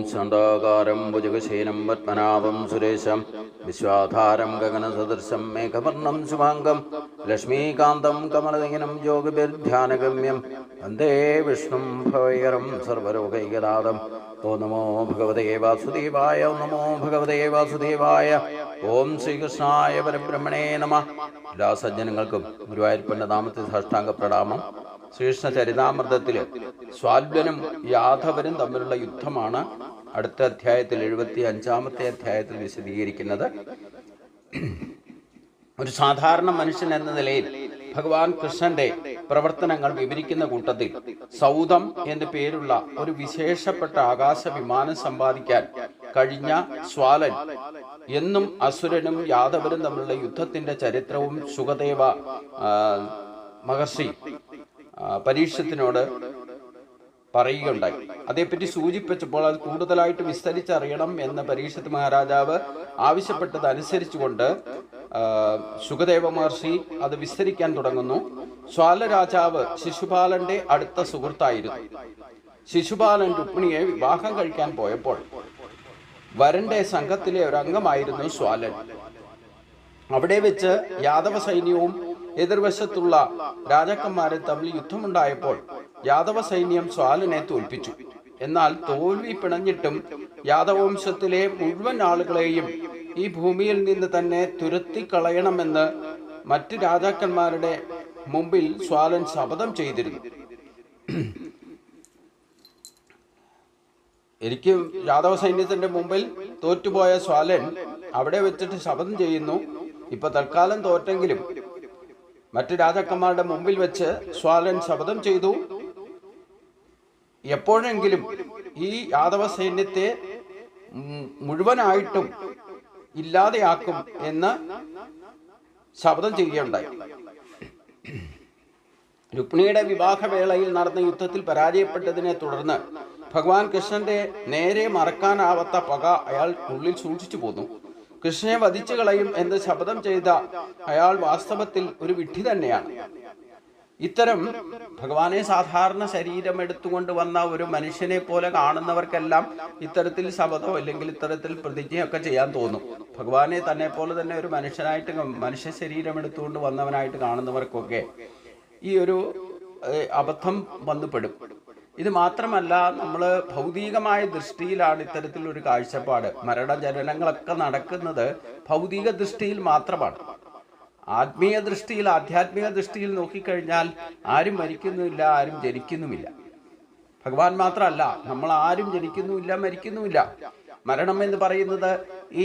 ശാന്താകാരം ഭുജഗശേനം പത്മനാഭം സുരേശം വിശ്വാധാരം ഗഗനസദൃശം മേഘവർണം ശുഭാംഗം ലക്ഷ്മീകാന്തം കമലദയനം യോഗിഭിർധ്യാനഗമ്യം വന്ദേ വിഷ്ണും ഭവൈകരം സർവലോകൈകനാഥം. ഓം നമോ ഭഗവതേ വാസുദേവായ. ഓം നമോ ഭഗവതേ വാസുദേവായ. ഓം ശ്രീകൃഷ്ണായ പരബ്രഹ്മണേ നമഃ. എല്ലാ സജ്ജനങ്ങൾക്കും ഗുരുവായൂരപ്പൻ്റെ നാമത്തിൽ സാഷ്ടാംഗ പ്രണാമം. ശ്രീകൃഷ്ണ ചരിതാമൃതത്തില് സ്വാൽബനും യാദവരും തമ്മിലുള്ള യുദ്ധമാണ് അടുത്ത അധ്യായത്തിൽ 75-ാമത്തെ അധ്യായത്തിൽ വിശദീകരിക്കുന്നത്. ഒരു സാധാരണ മനുഷ്യൻ എന്ന നിലയിൽ ഭഗവാൻ കൃഷ്ണന്റെ പ്രവർത്തനങ്ങൾ വിവരിക്കുന്ന കൂട്ടത്തിൽ സൗദം എന്നു പേരുള്ള ഒരു വിശേഷപ്പെട്ട ആകാശ വിമാനം സമ്പാദിക്കാൻ കഴിഞ്ഞ സ്വാലൻ എന്നും അസുരനും യാദവരും തമ്മിലുള്ള യുദ്ധത്തിന്റെ ചരിത്രവും ശുകദേവ മഹർഷി പരീക്ഷത്തിനോട് പറയുകയുണ്ടായി. അതേപ്പറ്റി സൂചിപ്പിച്ചപ്പോൾ അത് കൂടുതലായിട്ട് വിസ്തരിച്ചറിയണം എന്ന് പരീക്ഷത്ത് മഹാരാജാവ് ആവശ്യപ്പെട്ടതനുസരിച്ചുകൊണ്ട് ശുകദേവ മഹർഷി അത് വിസ്തരിക്കാൻ തുടങ്ങുന്നു. സ്വാല രാജാവ് ശിശുപാലന്റെ അടുത്ത സുഹൃത്തായിരുന്നു. ശിശുപാലൻ രുക്മിണിയെ വിവാഹം കഴിക്കാൻ പോയപ്പോൾ വരന്റെ സംഘത്തിലെ ഒരു അംഗമായിരുന്നു സ്വാലൻ. അവിടെ വെച്ച് യാദവ സൈന്യവും എതിർവശത്തുള്ള രാജാക്കന്മാരും തമ്മിൽ യുദ്ധമുണ്ടായപ്പോൾ യാദവ സൈന്യം സ്വാലനെ തോൽപ്പിച്ചു. എന്നാൽ തോൽവി പിണഞ്ഞിട്ടും യാദവവംശത്തിലെ മുഴുവൻ ആളുകളെയും ഈ ഭൂമിയിൽ നിന്ന് തന്നെ തുരത്തിക്കളയണമെന്ന് മറ്റ് രാജാക്കന്മാരുടെ മുമ്പിൽ സ്വാലൻ ശപഥം ചെയ്തിരുന്നു. എനിക്ക് യാദവ സൈന്യത്തിന്റെ മുമ്പിൽ തോറ്റുപോയ സ്വാലൻ അവിടെ വെച്ചിട്ട് ശപഥം ചെയ്യുന്നു, ഇപ്പൊ തൽക്കാലം തോറ്റെങ്കിലും മറ്റ് രാജാക്കന്മാരുടെ മുമ്പിൽ വെച്ച് സ്വാലൻ ശപഥം ചെയ്തു, എപ്പോഴെങ്കിലും ഈ യാദവ സൈന്യത്തെ മുഴുവനായിട്ടും ഇല്ലാതെയാക്കും എന്ന് ശപഥം ചെയ്യുകയുണ്ടായി. രുക്മിണിയുടെ വിവാഹവേളയിൽ നടന്ന യുദ്ധത്തിൽ പരാജയപ്പെട്ടതിനെ തുടർന്ന് ഭഗവാൻ കൃഷ്ണന്റെ നേരെ മറക്കാനാവാത്ത പക അയാൾ ഉള്ളിൽ സൂക്ഷിച്ചു പോന്നു. കൃഷ്ണനെ വധിച്ചു കളയും എന്ന് ശപഥം ചെയ്ത അയാൾ വാസ്തവത്തിൽ ഒരു വിഡ്ഢി തന്നെയാണ്. ഇത്തരം ഭഗവാനെ സാധാരണ ശരീരം എടുത്തുകൊണ്ട് വന്ന ഒരു മനുഷ്യനെ പോലെ കാണുന്നവർക്കെല്ലാം ഇത്തരത്തിൽ ശപഥം അല്ലെങ്കിൽ ഇത്തരത്തിൽ പ്രതിജ്ഞയൊക്കെ ചെയ്യാൻ തോന്നും. ഭഗവാനെ തന്നെ പോലെ തന്നെ ഒരു മനുഷ്യനായിട്ട്, മനുഷ്യ ശരീരം എടുത്തുകൊണ്ട് വന്നവനായിട്ട് കാണുന്നവർക്കൊക്കെ ഈ ഒരു അബദ്ധം വന്നുപെടും. ഇത് മാത്രമല്ല, നമ്മൾ ഭൗതികമായ ദൃഷ്ടിയിലാണ് ഇത്തരത്തിലൊരു കാഴ്ചപ്പാട്. മരണജനനങ്ങളൊക്കെ നടക്കുന്നത് ഭൗതിക ദൃഷ്ടിയിൽ മാത്രമാണ്. ആത്മീയ ദൃഷ്ടിയിൽ, ആധ്യാത്മിക ദൃഷ്ടിയിൽ നോക്കിക്കഴിഞ്ഞാൽ ആരും മരിക്കുന്നുമില്ല, ആരും ജനിക്കുന്നുമില്ല. ഭഗവാൻ മാത്രമല്ല, നമ്മൾ ആരും ജനിക്കുന്നുമില്ല, മരിക്കുന്നുമില്ല. മരണം എന്ന് പറയുന്നത്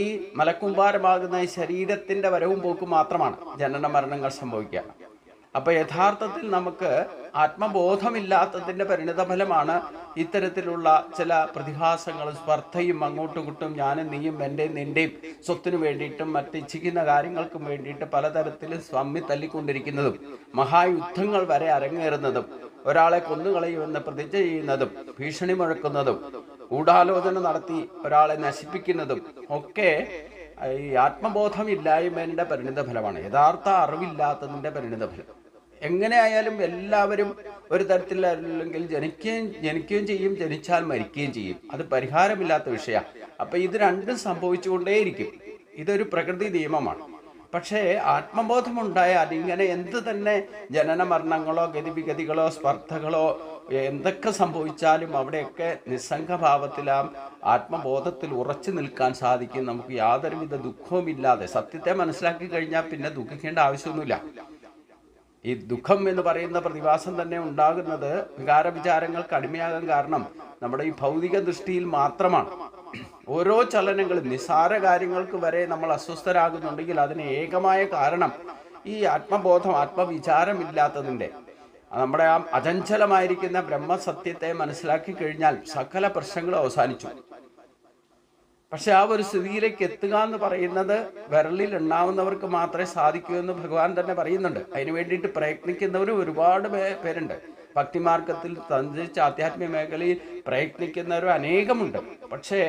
ഈ മലക്കൂമ്പാരമാകുന്ന ശരീരത്തിന്റെ വരവും പോക്കും മാത്രമാണ് ജനന മരണങ്ങൾ സംഭവിക്കുക. അപ്പൊ യഥാർത്ഥത്തിൽ നമുക്ക് ആത്മബോധമില്ലാത്തതിന്റെ പരിണിതഫലമാണ് ഇത്തരത്തിലുള്ള ചില പ്രതിഹാസങ്ങളും സ്പർദ്ധയും അങ്ങോട്ടും ഇങ്ങോട്ടും ഞാനും നീയും എൻ്റെയും നിന്റെയും സ്വത്തിനു വേണ്ടിയിട്ടും മറ്റിച്ഛിക്കുന്ന കാര്യങ്ങൾക്കും വേണ്ടിയിട്ട് പലതരത്തിലും സ്വാമി തല്ലിക്കൊണ്ടിരിക്കുന്നതും മഹായുദ്ധങ്ങൾ വരെ അരങ്ങേറുന്നതും ഒരാളെ കൊന്നുകളയുമെന്ന് പ്രതിജ്ഞ ചെയ്യുന്നതും ഭീഷണി മുഴക്കുന്നതും ഗൂഢാലോചന നടത്തി ഒരാളെ നശിപ്പിക്കുന്നതും ഒക്കെ ഈ ആത്മബോധമില്ലായ്മയുടെ പരിണിതഫലമാണ്, യഥാർത്ഥ അറിവില്ലാത്തതിൻ്റെ പരിണിതഫലം. എങ്ങനെയായാലും എല്ലാവരും ഒരു തരത്തിൽ അല്ലെങ്കിൽ ജനിക്കുകയും ചെയ്യും, ജനിച്ചാൽ മരിക്കുകയും ചെയ്യും. അത് പരിഹാരമില്ലാത്ത വിഷയമാണ്. അപ്പം ഇത് രണ്ടും സംഭവിച്ചുകൊണ്ടേയിരിക്കും. ഇതൊരു പ്രകൃതി നിയമമാണ്. പക്ഷേ ആത്മബോധമുണ്ടായാൽ ഇങ്ങനെ എന്ത് തന്നെ ജനന മരണങ്ങളോ ഗതിവിഗതികളോ സ്പർദ്ധകളോ എന്തൊക്കെ സംഭവിച്ചാലും അവിടെയൊക്കെ നിസ്സംഗഭാവത്തിലാം ആത്മബോധത്തിൽ ഉറച്ചു നിൽക്കാൻ സാധിക്കും. നമുക്ക് യാതൊരുവിധ ദുഃഖവുമില്ലാതെ സത്യത്തെ മനസ്സിലാക്കി കഴിഞ്ഞാൽ പിന്നെ ദുഃഖിക്കേണ്ട ആവശ്യമൊന്നുമില്ല. ഈ ദുഃഖം എന്ന് പറയുന്ന പ്രതിഭാസം തന്നെ ഉണ്ടാകുന്നത് വികാരവിചാരങ്ങൾക്ക് അടിമയാകാൻ കാരണം നമ്മുടെ ഈ ഭൗതിക ദൃഷ്ടിയിൽ മാത്രമാണ്. ഓരോ ചലനങ്ങളും, നിസ്സാര കാര്യങ്ങൾക്ക് വരെ നമ്മൾ അസ്വസ്ഥരാകുന്നുണ്ടെങ്കിൽ അതിന് ഏകമായ കാരണം ഈ ആത്മബോധം, ആത്മവിചാരമില്ലാത്തതിൻ്റെ, നമ്മുടെ ആ അചഞ്ചലമായിരിക്കുന്ന ബ്രഹ്മസത്യത്തെ മനസ്സിലാക്കി കഴിഞ്ഞാൽ സകല പ്രശ്നങ്ങളും അവസാനിച്ചു. പക്ഷെ ആ ഒരു സ്ഥിതിയിലേക്ക് എത്തുക എന്ന് പറയുന്നത് വിരലിൽ എണ്ണാവുന്നവർക്ക് മാത്രമേ സാധിക്കൂ എന്ന് ഭഗവാൻ തന്നെ പറയുന്നുണ്ട്. അതിനു വേണ്ടിയിട്ട് പ്രയത്നിക്കുന്നവർ ഒരുപാട് പേരുണ്ട്. ഭക്തിമാർഗത്തിൽ സഞ്ചരിച്ച് ആധ്യാത്മിക മേഖലയിൽ പ്രയത്നിക്കുന്നവരും അനേകമുണ്ട്. പക്ഷേ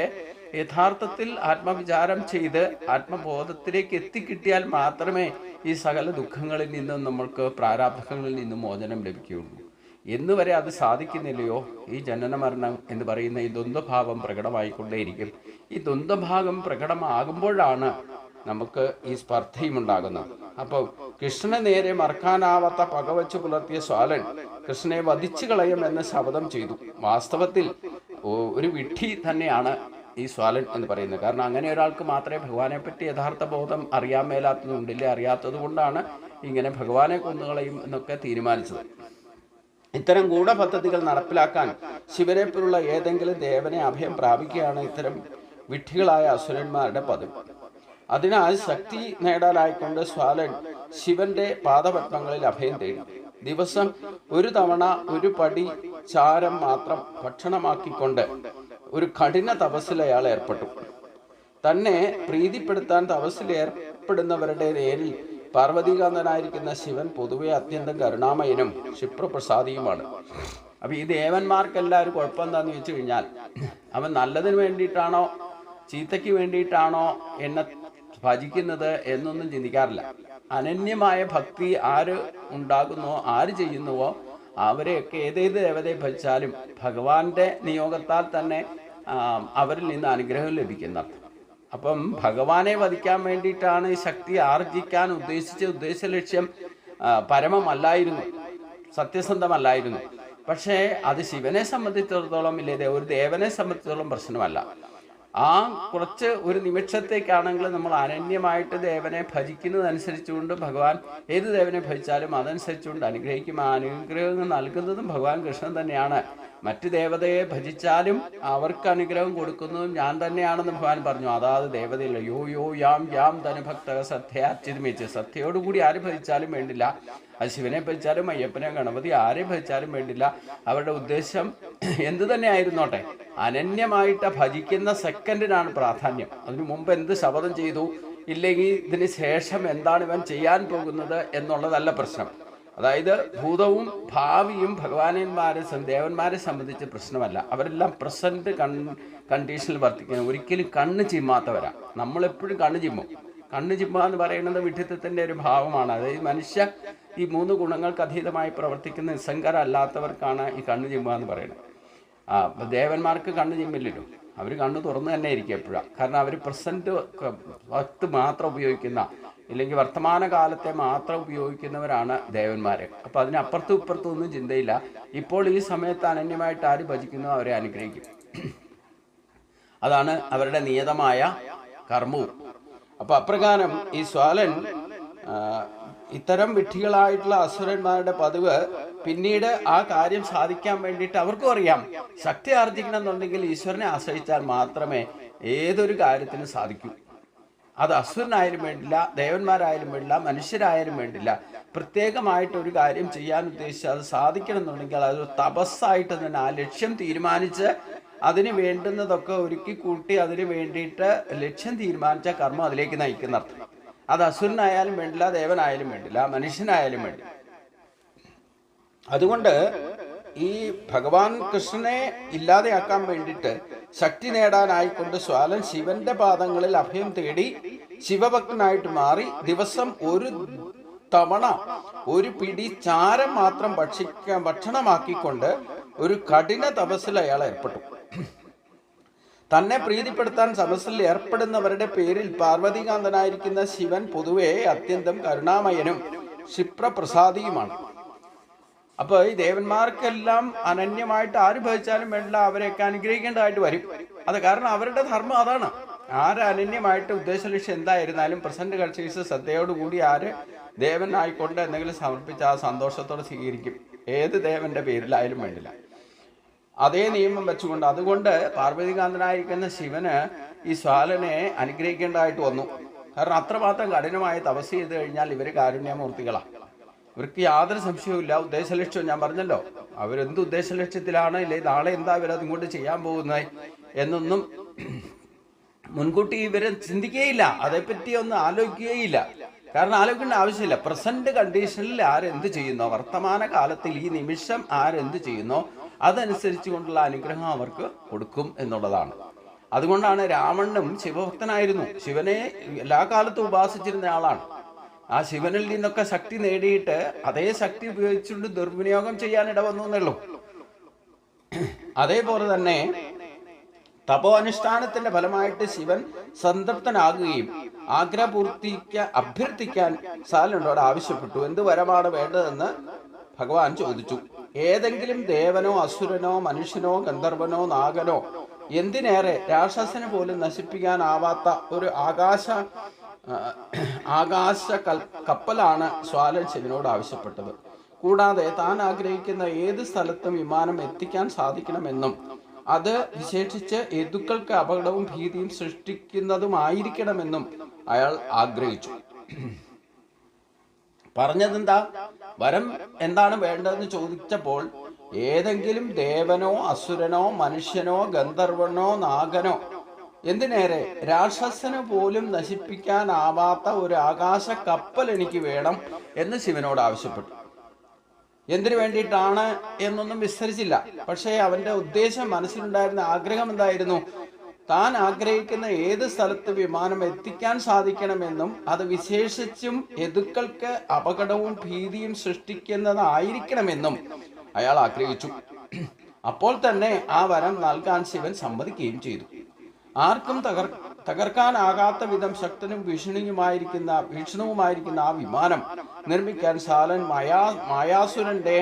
യഥാർത്ഥത്തിൽ ആത്മവിചാരം ചെയ്ത് ആത്മബോധത്തിലേക്ക് എത്തിക്കിട്ടിയാൽ മാത്രമേ ഈ സകല ദുഃഖങ്ങളിൽ നിന്നും നമ്മൾക്ക്, പ്രാരാബ്ധങ്ങളിൽ നിന്നും മോചനം ലഭിക്കുകയുള്ളൂ. എന്ന് വരെ അത് സാധിക്കുന്നില്ലയോ? ഈ ജനന മരണം എന്ന് പറയുന്ന ഈ ദ്വന്ദ്ഭാവം പ്രകടമായിക്കൊണ്ടേയിരിക്കും. ഈ ദ്വന്ദ്ഭാവം പ്രകടമാകുമ്പോഴാണ് നമുക്ക് ഈ സ്പർദ്ധയും ഉണ്ടാകുന്നത്. അപ്പോൾ കൃഷ്ണനെ നേരെ മറക്കാനാവാത്ത പകവച്ച് പുലർത്തിയ സ്വാലൻ കൃഷ്ണനെ വധിച്ചു കളയും എന്ന് ശപഥം ചെയ്തു. വാസ്തവത്തിൽ ഒരു വിഡ്ഢി തന്നെയാണ് ഈ സ്വാലൻ എന്ന് പറയുന്നത്. കാരണം അങ്ങനെ ഒരാൾക്ക് മാത്രമേ ഭഗവാനെ പറ്റി യഥാർത്ഥ ബോധം അറിയാൻ മേലാത്തതുകൊണ്ടില്ലേ, അറിയാത്തത് കൊണ്ടാണ് ഇങ്ങനെ ഭഗവാനെ കൊന്നുകളയും എന്നൊക്കെ തീരുമാനിച്ചത്. ഇത്തരം ഗൂഢപദ്ധതികൾ നടപ്പിലാക്കാൻ ശിവനെപ്പോലുള്ള ഏതെങ്കിലും ദേവനെ അഭയം പ്രാപിക്കുകയാണ് ഇത്തരം വിഡ്ഢികളായ അസുരന്മാരുടെ പതിവ്. അതിനാൽ ശക്തി നേടാനായിക്കൊണ്ട് സ്വാലൻ ശിവന്റെ പാദപത്മങ്ങളിൽ അഭയം തേടി. ദിവസം ഒരു തവണ ഒരു പടി ചാരം മാത്രം ഭക്ഷണമാക്കിക്കൊണ്ട് ഒരു കഠിന തപസ്സിൽ അയാൾ ഏർപ്പെട്ടു. തന്നെ പ്രീതിപ്പെടുത്താൻ തപസ്സിൽ ഏർപ്പെടുന്നവരുടെ നേരിൽ പാർവതീകാന്തനായിരിക്കുന്ന ശിവൻ പൊതുവെ അത്യന്തം കരുണാമയനും ക്ഷിപ്രപ്രസാദിയുമാണ്. അപ്പൊ ഈ ദേവന്മാർക്കെല്ലാവരും കുഴപ്പം എന്താന്ന് ചോദിച്ചു കഴിഞ്ഞാൽ, അവൻ നല്ലതിന് വേണ്ടിയിട്ടാണോ ചീത്തയ്ക്ക് വേണ്ടിയിട്ടാണോ എന്നെ ഭജിക്കുന്നത് എന്നൊന്നും ചിന്തിക്കാറില്ല. അനന്യമായ ഭക്തി ആര് ഉണ്ടാകുന്നോ, ആര് ചെയ്യുന്നുവോ അവരെയൊക്കെ ഏതേത് ദേവതയെ ഭജിച്ചാലും ഭഗവാന്റെ നിയോഗത്താൽ തന്നെ അവരിൽ നിന്ന് അനുഗ്രഹം ലഭിക്കുന്നത്. അപ്പം ഭഗവാനെ വധിക്കാൻ വേണ്ടിയിട്ടാണ് ഈ ശക്തി ആർജിക്കാൻ ഉദ്ദേശ ലക്ഷ്യം പരമമല്ലായിരുന്നു, സത്യസന്ധമല്ലായിരുന്നു. പക്ഷേ അത് ശിവനെ സംബന്ധിച്ചിടത്തോളം ഇല്ലേ, ഒരു ദേവനെ സംബന്ധിച്ചിടത്തോളം പ്രശ്നമല്ല. ആ കുറച്ച് ഒരു നിമിഷത്തേക്കാണെങ്കിൽ നമ്മൾ അനന്യമായിട്ട് ദേവനെ ഭജിക്കുന്നതനുസരിച്ചുകൊണ്ട് ഭഗവാൻ ഏത് ദേവനെ ഭജിച്ചാലും അതനുസരിച്ചുകൊണ്ട് അനുഗ്രഹിക്കും. ആ അനുഗ്രഹം നൽകുന്നതും ഭഗവാൻ കൃഷ്ണൻ തന്നെയാണ്. മറ്റ് ദേവതയെ ഭജിച്ചാലും അവർക്ക് അനുഗ്രഹം കൊടുക്കുന്നതും ഞാൻ തന്നെയാണെന്ന് ഭഗവാൻ പറഞ്ഞു. അതാത് ദേവതയില്ല. യോ യോ യാം യാം ധനുഭക്ത സത്യയാർച്ചിതമിച്ച്, സത്യയോടുകൂടി ആര് ഭജിച്ചാലും വേണ്ടില്ല. അത് ശിവനെ ഭജിച്ചാലും അയ്യപ്പനെ ഗണപതി ആരെ ഭജിച്ചാലും വേണ്ടില്ല. അവരുടെ ഉദ്ദേശം എന്തു തന്നെ ആയിരുന്നോട്ടെ, അനന്യമായിട്ട് ഭജിക്കുന്ന സെക്കൻഡിനാണ് പ്രാധാന്യം. അതിനു മുമ്പ് എന്ത് ശപഥം ചെയ്തു, ഇല്ലെങ്കിൽ ഇതിന് ശേഷം എന്താണ് ഇവൻ ചെയ്യാൻ പോകുന്നത് എന്നുള്ളതല്ല പ്രശ്നം. അതായത് ഭൂതവും ഭാവിയും ദേവന്മാരെ സംബന്ധിച്ച് പ്രശ്നമല്ല. അവരെല്ലാം പ്രസന്റ് കണ്ടീഷനിൽ വർത്തിക്കുന്നത്. ഒരിക്കലും കണ്ണ് ചിമ്മാത്തവരാ. നമ്മളെപ്പോഴും കണ്ണ് ചിമ്മും. കണ്ണ് ചിമ്മുക എന്ന് പറയുന്നത് വിഡ്ഢിത്തത്തിൻ്റെ ഒരു ഭാവമാണ്. അതായത് മനുഷ്യ ഈ 3 ഗുണങ്ങൾക്ക് അതീതമായി പ്രവർത്തിക്കുന്ന നിസ്സംഗരല്ലാത്തവർക്കാണ് ഈ കണ്ണ് ചിമ്മുക എന്ന് പറയുന്നത്. ദേവന്മാർക്ക് കണ്ണ് ചിമ്മില്ലല്ലോ. അവർ കണ്ണ് തുറന്നു തന്നെ ഇരിക്കും എപ്പോഴാണ്. കാരണം അവർ പ്രസന്റ് വക്ത് മാത്രം ഉപയോഗിക്കുന്ന, ഇല്ലെങ്കിൽ വർത്തമാന കാലത്തെ മാത്രം ഉപയോഗിക്കുന്നവരാണ് ദേവന്മാർ. അപ്പം അതിനപ്പുറത്തും ഇപ്പുറത്തും ഒന്നും ചിന്തയില്ല. ഇപ്പോൾ ഈ സമയത്ത് അനന്യമായിട്ട് ആര് ഭജിക്കുന്നോ അവരെ അനുഗ്രഹിക്കും. അതാണ് അവരുടെ നിയതമായ കർമ്മവും. അപ്പൊ അപ്രകാരം ഈ സ്വാലൻ ഇത്തരം വിഡ്ഢികളായിട്ടുള്ള അസുരന്മാരുടെ പതിവ് പിന്നീട് ആ കാര്യം സാധിക്കാൻ വേണ്ടിയിട്ട് അവർക്കും അറിയാം, ശക്തി ആർജിക്കണം എന്നുണ്ടെങ്കിൽ ഈശ്വരനെ ആശ്രയിച്ചാൽ മാത്രമേ ഏതൊരു കാര്യത്തിനും സാധിക്കൂ. അത് അസുരനായാലും വേണ്ടില്ല, ദേവന്മാരായാലും വേണ്ടില്ല, മനുഷ്യരായാലും വേണ്ടില്ല. പ്രത്യേകമായിട്ടൊരു കാര്യം ചെയ്യാൻ ഉദ്ദേശിച്ച് അത് സാധിക്കണം എന്നുണ്ടെങ്കിൽ അതൊരു തപസ്സായിട്ട് തന്നെ ആ ലക്ഷ്യം തീരുമാനിച്ച് അതിന് വേണ്ടുന്നതൊക്കെ ഒരുക്കി കൂട്ടി അതിന് വേണ്ടിയിട്ട് ലക്ഷ്യം തീരുമാനിച്ച കർമ്മം അതിലേക്ക് നയിക്കുന്നർത്ഥം. അത് അസുരനായാലും വേണ്ടില്ല, ദേവനായാലും വേണ്ടില്ല, മനുഷ്യനായാലും വേണ്ടില്ല. അതുകൊണ്ട് ഈ ഭഗവാൻ കൃഷ്ണനെ ഇല്ലാതെയാക്കാൻ വേണ്ടിയിട്ട് ശക്തി നേടാനായിക്കൊണ്ട് സ്വാലൻ ശിവന്റെ പാദങ്ങളിൽ അഭയം തേടി ശിവഭക്തനായിട്ട് മാറി. ദിവസം ഒരു തവണ ഒരു പിടി ചാരം മാത്രം ഭക്ഷണമാക്കിക്കൊണ്ട് ഒരു കഠിന തപസ്സിൽ അയാൾ ഏർപ്പെട്ടു. തന്നെ പ്രീതിപ്പെടുത്താൻ തപസ്സിൽ ഏർപ്പെടുന്നവരുടെ പേരിൽ പാർവതീകാന്തനായിരിക്കുന്ന ശിവൻ പൊതുവെ അത്യന്തം കരുണാമയനും ക്ഷിപ്രപ്രസാദിയുമാണ്. അപ്പോൾ ഈ ദേവന്മാർക്കെല്ലാം അനന്യമായിട്ട് ആര് ഭജിച്ചാലും വേണ്ട, അവരെയൊക്കെ അനുഗ്രഹിക്കേണ്ടതായിട്ട് വരും. അത് കാരണം അവരുടെ ധർമ്മം അതാണ്. ആര് അനന്യമായിട്ട് ഉദ്ദേശലക്ഷ്യം എന്തായിരുന്നാലും പ്രസന്റ് കൺസീസ് ശ്രദ്ധയോടുകൂടി ആര് ദേവനായിക്കൊണ്ട് എന്തെങ്കിലും സമർപ്പിച്ച് ആ സന്തോഷത്തോടെ സ്വീകരിക്കും. ഏത് ദേവന്റെ പേരിലായാലും വേണ്ടില്ല. അതേ നിയമം വെച്ചുകൊണ്ട് അതുകൊണ്ട് പാർവതീകാന്തനായിരിക്കുന്ന ശിവന് ഈ സ്വാലനെ അനുഗ്രഹിക്കേണ്ടതായിട്ട് വന്നു. കാരണം അത്രമാത്രം കഠിനമായ തപസ് ചെയ്ത് കഴിഞ്ഞാൽ ഇവർ കാരുണ്യമൂർത്തികളാണ്. ഇവർക്ക് യാതൊരു സംശയവും ഉദ്ദേശലക്ഷ്യം ഞാൻ പറഞ്ഞല്ലോ, അവരെന്ത് ഉദ്ദേശലക്ഷ്യത്തിലാണ്, ഇല്ലേ നാളെ എന്താ ഇവരത് ഇങ്ങോട്ട് ചെയ്യാൻ പോകുന്നത് എന്നൊന്നും മുൻകൂട്ടി ഇവരെ ചിന്തിക്കുകയില്ല. അതേപ്പറ്റി ഒന്നും ആലോചിക്കുകയില്ല. കാരണം ആലോചിക്കേണ്ട ആവശ്യമില്ല. പ്രസന്റ് കണ്ടീഷനിൽ ആരെന്ത് ചെയ്യുന്നോ, വർത്തമാന കാലത്തിൽ ഈ നിമിഷം ആരെന്ത് ചെയ്യുന്നോ അതനുസരിച്ച് കൊണ്ടുള്ള അനുഗ്രഹം അവർക്ക് കൊടുക്കും എന്നുള്ളതാണ്. അതുകൊണ്ടാണ് രാവണനും ശിവഭക്തനായിരുന്നു. ശിവനെ എല്ലാ കാലത്തും ഉപാസിച്ചിരുന്ന ആളാണ്. ആ ശിവനിൽ നിന്നൊക്കെ ശക്തി നേടിയിട്ട് അതേ ശക്തി ഉപയോഗിച്ചുകൊണ്ട് ദുർവിനിയോഗം ചെയ്യാനിട വന്നു എന്നുള്ളൂ. അതേപോലെ തന്നെ തപോ അനുഷ്ഠാനത്തിന്റെ ഫലമായിട്ട് ശിവൻ സംതൃപ്തനാകുകയും അഭ്യർത്ഥിക്കാൻ സാലനോട് ആവശ്യപ്പെട്ടു. എന്ത് വരമാണ് വേണ്ടതെന്ന് ഭഗവാൻ ചോദിച്ചു. ഏതെങ്കിലും ദേവനോ അസുരനോ മനുഷ്യനോ ഗന്ധർവനോ നാഗനോ എന്തിനേറെ രാക്ഷസന് പോലും നശിപ്പിക്കാനാവാത്ത ഒരു ആകാശ കപ്പലാണ് സ്വാലൻ ശിവനോട് ആവശ്യപ്പെട്ടത്. കൂടാതെ താൻ ആഗ്രഹിക്കുന്ന ഏത് സ്ഥലത്തും വിമാനം എത്തിക്കാൻ സാധിക്കണമെന്നും അത് വിശേഷിച്ച് യദുക്കൾക്ക് അപകടവും ഭീതിയും സൃഷ്ടിക്കുന്നതുമായിരിക്കണമെന്നും അയാൾ ആഗ്രഹിച്ചു. പറഞ്ഞതെന്താ? വരം എന്താണ് വേണ്ടതെന്ന് ചോദിച്ചപ്പോൾ ഏതെങ്കിലും ദേവനോ അസുരനോ മനുഷ്യനോ ഗന്ധർവനോ നാഗനോ എന്തിനേറെ രാക്ഷസന് പോലും നശിപ്പിക്കാനാവാത്ത ഒരു ആകാശ കപ്പൽ എനിക്ക് വേണം എന്ന് ശിവനോട് ആവശ്യപ്പെട്ടു. എന്തിനു വേണ്ടിയിട്ടാണ് എന്നൊന്നും വിസ്തരിച്ചില്ല. പക്ഷേ അവന്റെ ഉദ്ദേശം, മനസ്സിലുണ്ടായിരുന്ന ആഗ്രഹം എന്തായിരുന്നു? താൻ ആഗ്രഹിക്കുന്ന ഏത് സ്ഥലത്ത് വിമാനം എത്തിക്കാൻ സാധിക്കണമെന്നും അത് വിശേഷിച്ചും യദുക്കൾക്ക് അപകടവും ഭീതിയും സൃഷ്ടിക്കുന്നതായിരിക്കണമെന്നും അയാൾ ആഗ്രഹിച്ചു. അപ്പോൾ തന്നെ ആ വരം നൽകാൻ ശിവൻ സമ്മതിക്കുകയും ചെയ്തു. ആർക്കും തകർക്കാനാകാത്ത വിധം ശക്തനും ഭീഷണവുമായിരിക്കുന്ന ആ വിമാനം നിർമ്മിക്കാൻ സാലൻ മായാസുരന്റെ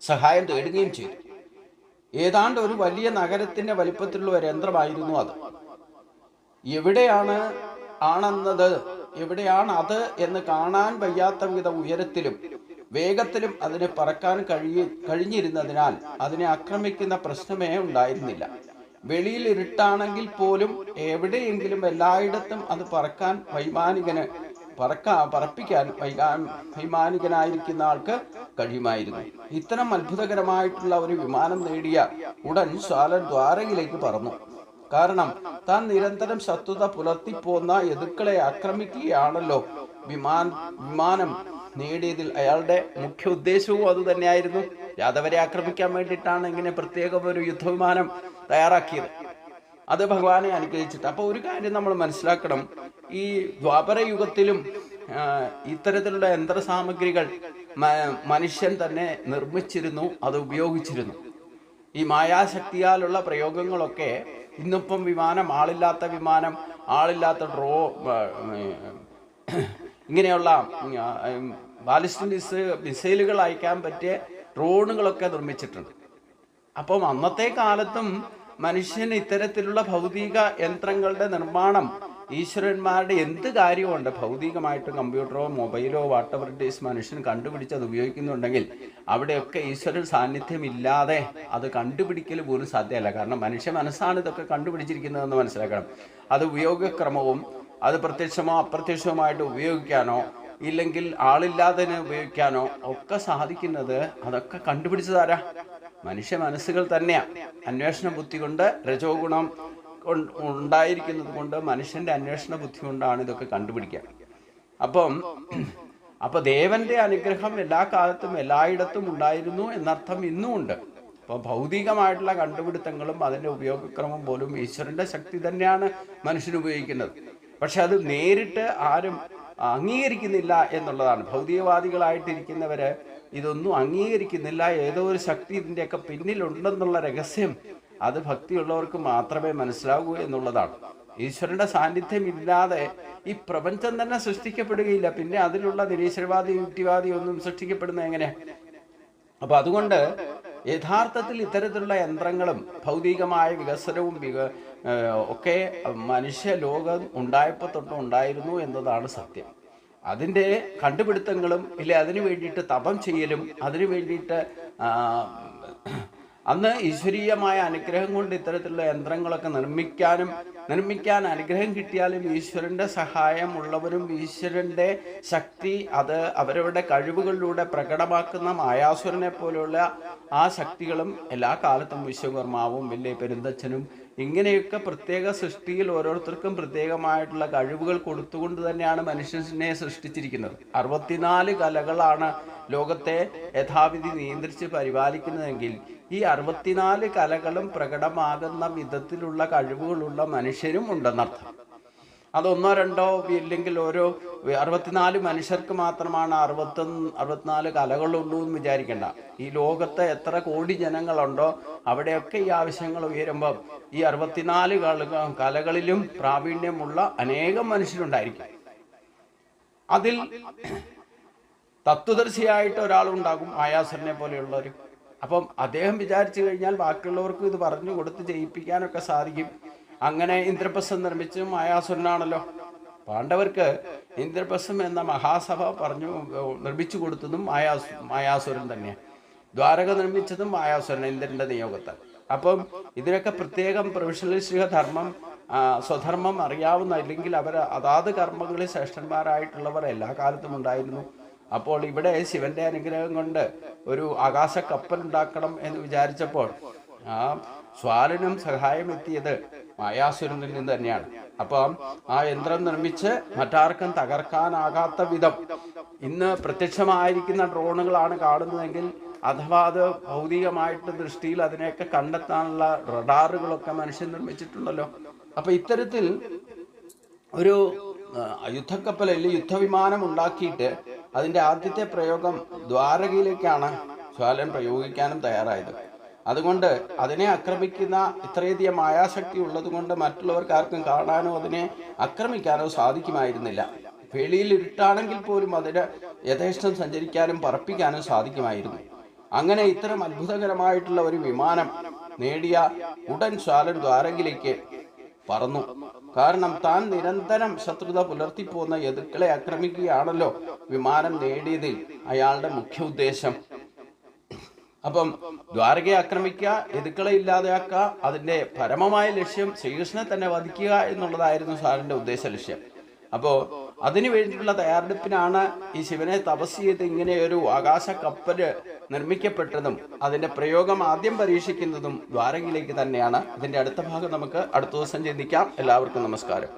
സഹായം തേടുകയും ചെയ്തു. ഏതാണ്ട് ഒരു വലിയ നഗരത്തിന്റെ വലിപ്പത്തിലുള്ള ഒരു യന്ത്രമായിരുന്നു അത്. എവിടെയാണ് അത് എന്ന് കാണാൻ വയ്യാത്ത വിധ ഉയരത്തിലും വേഗത്തിലും അതിന് പറക്കാൻ കഴിഞ്ഞിരുന്നതിനാൽ അതിനെ ആക്രമിക്കുന്ന പ്രശ്നമേ ഉണ്ടായിരുന്നില്ല. വെളിയിൽ ഇരുട്ടാണെങ്കിൽ പോലും എവിടെയെങ്കിലും എല്ലായിടത്തും അത് പറപ്പിക്കാൻ വൈമാനികനായിരിക്കുന്ന ആൾക്ക് കഴിയുമായിരുന്നു. ഇത്തരം അത്ഭുതകരമായിട്ടുള്ള ഒരു വിമാനം നേടിയ ഉടൻ സ്വാലൻ ദ്വാരകയിലേക്ക് പറന്നു. കാരണം താൻ നിരന്തരം ശത്രുത പുലർത്തിപ്പോന്ന യദുക്കളെ ആക്രമിക്കുകയാണല്ലോ. വിമാനം നേടിയതിൽ അയാളുടെ മുഖ്യ ഉദ്ദേശവും അത് തന്നെയായിരുന്നു. യാദവരെ ആക്രമിക്കാൻ വേണ്ടിയിട്ടാണ് ഇങ്ങനെ പ്രത്യേകം ഒരു യുദ്ധവിമാനം തയ്യാറാക്കിയത്. അത് ഭഗവാനെ അനുഗ്രഹിച്ചിട്ട്. അപ്പോൾ ഒരു കാര്യം നമ്മൾ മനസ്സിലാക്കണം, ഈ ദ്വാപര യുഗത്തിലും ഇത്തരത്തിലുള്ള യന്ത്രസാമഗ്രികൾ മനുഷ്യൻ തന്നെ നിർമ്മിച്ചിരുന്നു, അത് ഉപയോഗിച്ചിരുന്നു. ഈ മായാശക്തിയാലുള്ള പ്രയോഗങ്ങളൊക്കെ ഇന്നിപ്പം വിമാനം, ആളില്ലാത്ത ഇങ്ങനെയുള്ള ബാലിസ്റ്റിക് മിസൈലുകൾ അയക്കാൻ പറ്റിയ ഡ്രോണുകളൊക്കെ നിർമ്മിച്ചിട്ടുണ്ട്. അപ്പം അന്നത്തെ കാലത്തും മനുഷ്യന് ഇത്തരത്തിലുള്ള ഭൗതിക യന്ത്രങ്ങളുടെ നിർമ്മാണം, ഈശ്വരന്മാരുടെ എന്ത് കാര്യമുണ്ട്, ഭൗതികമായിട്ട് കമ്പ്യൂട്ടറോ മൊബൈലോ വാട്ടെവർ ഇറ്റ് ഈസ് മനുഷ്യൻ കണ്ടുപിടിച്ചത് ഉപയോഗിക്കുന്നുണ്ടെങ്കിൽ അവിടെയൊക്കെ ഈശ്വരൻ സാന്നിധ്യം ഇല്ലാതെ അത് കണ്ടുപിടിക്കൽ പോലും സാധ്യമല്ല. കാരണം മനുഷ്യ മനസ്സാണ് ഇതൊക്കെ കണ്ടുപിടിച്ചിരിക്കുന്നതെന്ന് മനസ്സിലാക്കണം. അത് ഉപയോഗക്രമവും അത് പ്രത്യക്ഷമോ അപ്രത്യക്ഷവുമായിട്ട് ഉപയോഗിക്കാനോ ഇല്ലെങ്കിൽ ആളില്ലാതെ ഉപയോഗിക്കാനോ ഒക്കെ സാധിക്കുന്നത് അതൊക്കെ കണ്ടുപിടിച്ചതാരാ? മനുഷ്യ മനസ്സുകൾ തന്നെയാണ്. അന്വേഷണ ബുദ്ധി കൊണ്ട്, രജോ ഗുണം ഉണ്ടായിരിക്കുന്നത് കൊണ്ട്, മനുഷ്യന്റെ അന്വേഷണ ബുദ്ധി കൊണ്ടാണ് ഇതൊക്കെ കണ്ടുപിടിക്കുക. അപ്പൊ ദേവന്റെ അനുഗ്രഹം എല്ലാ കാലത്തും എല്ലായിടത്തും ഉണ്ടായിരുന്നു എന്നർത്ഥം ഇന്നും ഉണ്ട്. അപ്പോൾ ഭൗതികമായിട്ടുള്ള കണ്ടുപിടുത്തങ്ങളും അതിന്റെ ഉപയോഗക്രമം പോലും ഈശ്വരന്റെ ശക്തി തന്നെയാണ് മനുഷ്യൻ ഉപയോഗിക്കുന്നത്. പക്ഷെ അത് നേരിട്ട് ആരും അംഗീകരിക്കുന്നില്ല എന്നുള്ളതാണ്. ഭൗതികവാദികളായിട്ടിരിക്കുന്നവര് ഇതൊന്നും അംഗീകരിക്കുന്നില്ല. ഏതോ ഒരു ശക്തി ഇതിൻ്റെയൊക്കെ പിന്നിലുണ്ടെന്നുള്ള രഹസ്യം അത് ഭക്തിയുള്ളവർക്ക് മാത്രമേ മനസ്സിലാകൂ എന്നുള്ളതാണ്. ഈശ്വരന്റെ സാന്നിധ്യം ഇല്ലാതെ ഈ പ്രപഞ്ചം തന്നെ സൃഷ്ടിക്കപ്പെടുകയില്ല. പിന്നെ അതിലുള്ള നിരീശ്വരവാദി യുക്തിവാദി ഒന്നും സൃഷ്ടിക്കപ്പെടുന്നത് എങ്ങനെ? അപ്പൊ അതുകൊണ്ട് യഥാർത്ഥത്തിൽ ഇത്തരത്തിലുള്ള യന്ത്രങ്ങളും ഭൗതികമായ വികസനവും ഒക്കെ മനുഷ്യ ലോകം ഉണ്ടായപ്പോൾ തൊട്ടും ഉണ്ടായിരുന്നു എന്നതാണ് സത്യം. അതിൻ്റെ കണ്ടുപിടുത്തങ്ങളും അതിനു വേണ്ടിയിട്ട് തപം ചെയ്യലും അതിനു വേണ്ടിയിട്ട് അന്ന് ഈശ്വരീയമായ അനുഗ്രഹം കൊണ്ട് ഇത്തരത്തിലുള്ള യന്ത്രങ്ങളൊക്കെ നിർമ്മിക്കാൻ അനുഗ്രഹം കിട്ടിയാലും ഈശ്വരന്റെ സഹായം ഉള്ളവരും ഈശ്വരന്റെ ശക്തി അത് അവരവരുടെ കഴിവുകളിലൂടെ പ്രകടമാക്കുന്ന മായാസുരനെ പോലെയുള്ള ആ ശക്തികളും എല്ലാ കാലത്തും വിശ്വകർമാവും വലിയ പെരുന്തച്ഛനും ഇങ്ങനെയൊക്കെ പ്രത്യേക സൃഷ്ടിയിൽ ഓരോരുത്തർക്കും പ്രത്യേകമായിട്ടുള്ള കഴിവുകൾ കൊടുത്തുകൊണ്ട് തന്നെയാണ് മനുഷ്യനെ സൃഷ്ടിച്ചിരിക്കുന്നത്. 64 കലകളാണ് ലോകത്തെ യഥാവിധി നിയന്ത്രിച്ച് പരിപാലിക്കുന്നതെങ്കിൽ ഈ 64 കലകളും പ്രകടമാകുന്ന വിധത്തിലുള്ള കഴിവുകളുള്ള മനുഷ്യരും ഉണ്ടെന്നർത്ഥം. അതൊന്നോ രണ്ടോ ഇല്ലെങ്കിൽ ഓരോ 64 മനുഷ്യർക്ക് മാത്രമാണ് 64 കലകളുള്ളൂ എന്ന് വിചാരിക്കേണ്ട. ഈ ലോകത്ത് എത്ര കോടി ജനങ്ങളുണ്ടോ അവിടെയൊക്കെ ഈ ആവശ്യങ്ങൾ ഉയരുമ്പം ഈ 64 കലകളിലും പ്രാവീണ്യമുള്ള അനേകം മനുഷ്യരുണ്ടായിരിക്കും. അതിൽ തത്വദർശിയായിട്ട് ഒരാളുണ്ടാകും, മായാസുരനെ പോലെയുള്ളവർ. അപ്പം അദ്ദേഹം വിചാരിച്ചു കഴിഞ്ഞാൽ ബാക്കിയുള്ളവർക്കും ഇത് പറഞ്ഞു കൊടുത്ത് ചെയ്യിപ്പിക്കാനൊക്കെ സാധിക്കും. അങ്ങനെ ഇന്ദ്രപ്രസ്ഥം നിർമ്മിച്ച് മായാസുരനാണല്ലോ. പാണ്ഡവർക്ക് ഇന്ദ്രപ്രസ്ഥം എന്ന മഹാസഭ നിർമ്മിച്ചു കൊടുത്തതും മായാസുരൻ തന്നെയാണ്. ദ്വാരക നിർമ്മിച്ചതും മായാസുരൻ, ഇന്ദ്രന്റെ നിയോഗത്താൽ. അപ്പം ഇതിനൊക്കെ പ്രത്യേകം പ്രൊഫഷണലിസ്റ്റിക ധർമ്മം, സ്വധർമ്മം അറിയാവുന്ന, അല്ലെങ്കിൽ അവർ അതാത് കർമ്മങ്ങളിൽ ശ്രേഷ്ഠന്മാരായിട്ടുള്ളവർ എല്ലാ കാലത്തും ഉണ്ടായിരുന്നു. അപ്പോൾ ഇവിടെ ശിവന്റെ അനുഗ്രഹം കൊണ്ട് ഒരു ആകാശ കപ്പൽ ഉണ്ടാക്കണം എന്ന് വിചാരിച്ചപ്പോൾ ആ സ്വാലനും സഹായം എത്തിയത് മായാസുരനിൽ നിന്ന് തന്നെയാണ്. അപ്പം ആ യന്ത്രം നിർമ്മിച്ച് മറ്റാർക്കും തകർക്കാനാകാത്ത വിധം ഇന്ന് പ്രത്യക്ഷമായിരിക്കുന്ന ഡ്രോണുകളാണ് കാണുന്നതെങ്കിൽ, അഥവാ അത് ഭൗതികമായിട്ട് ദൃഷ്ടിയിൽ അതിനെയൊക്കെ കണ്ടെത്താനുള്ള റഡാറുകളൊക്കെ മനുഷ്യൻ നിർമ്മിച്ചിട്ടുണ്ടല്ലോ. അപ്പൊ ഇത്തരത്തിൽ ഒരു യുദ്ധക്കപ്പൽ അല്ലെങ്കിൽ യുദ്ധവിമാനം ഉണ്ടാക്കിയിട്ട് അതിന്റെ ആദ്യത്തെ പ്രയോഗം ദ്വാരകയിലേക്കാണ് സ്വാലൻ പ്രയോഗിക്കാനും തയ്യാറായത്. അതുകൊണ്ട് അതിനെ ആക്രമിക്കുന്ന ഇത്രയധികം മായാശക്തി ഉള്ളത് കൊണ്ട് മറ്റുള്ളവർക്ക് ആർക്കും കാണാനോ അതിനെ ആക്രമിക്കാനോ സാധിക്കുമായിരുന്നില്ല. വെളിയിൽ ഇരുട്ടാണെങ്കിൽ പോലും അതിന് യഥേഷ്ടം സഞ്ചരിക്കാനും പറപ്പിക്കാനും സാധിക്കുമായിരുന്നു. അങ്ങനെ ഇത്തരം അത്ഭുതകരമായിട്ടുള്ള ഒരു വിമാനം നേടിയ ഉടൻ സ്വാലൻ ദ്വാരകയിലേക്ക് പറന്നു. കാരണം താൻ നിരന്തരം ശത്രുത പുലർത്തിപ്പോന്ന യദുക്കളെ ആക്രമിക്കുകയാണല്ലോ വിമാനം നേടിയതിൽ അയാളുടെ മുഖ്യ ഉദ്ദേശം. അപ്പം ദ്വാരകയെ ആക്രമിക്കുക, യദുക്കളെ ഇല്ലാതെയാക്കുക, അതിന്റെ പരമമായ ലക്ഷ്യം ശ്രീകൃഷ്ണനെ തന്നെ വധിക്കുക എന്നുള്ളതായിരുന്നു സ്വാലന്റെ ഉദ്ദേശ ലക്ഷ്യം. അപ്പോൾ അതിനു വേണ്ടിയിട്ടുള്ള തയ്യാറെടുപ്പിനാണ് ഈ ശിവനെ തപസ് ചെയ്ത് ഇങ്ങനെ ഒരു ആകാശ കപ്പല് നിർമ്മിക്കപ്പെട്ടതും അതിന്റെ പ്രയോഗം ആദ്യം പരീക്ഷിക്കുന്നതും ദ്വാരകയിലേക്ക് തന്നെയാണ്. ഇതിന്റെ അടുത്ത ഭാഗം നമുക്ക് അടുത്ത ദിവസം ചിന്തിക്കാം. എല്ലാവർക്കും നമസ്കാരം.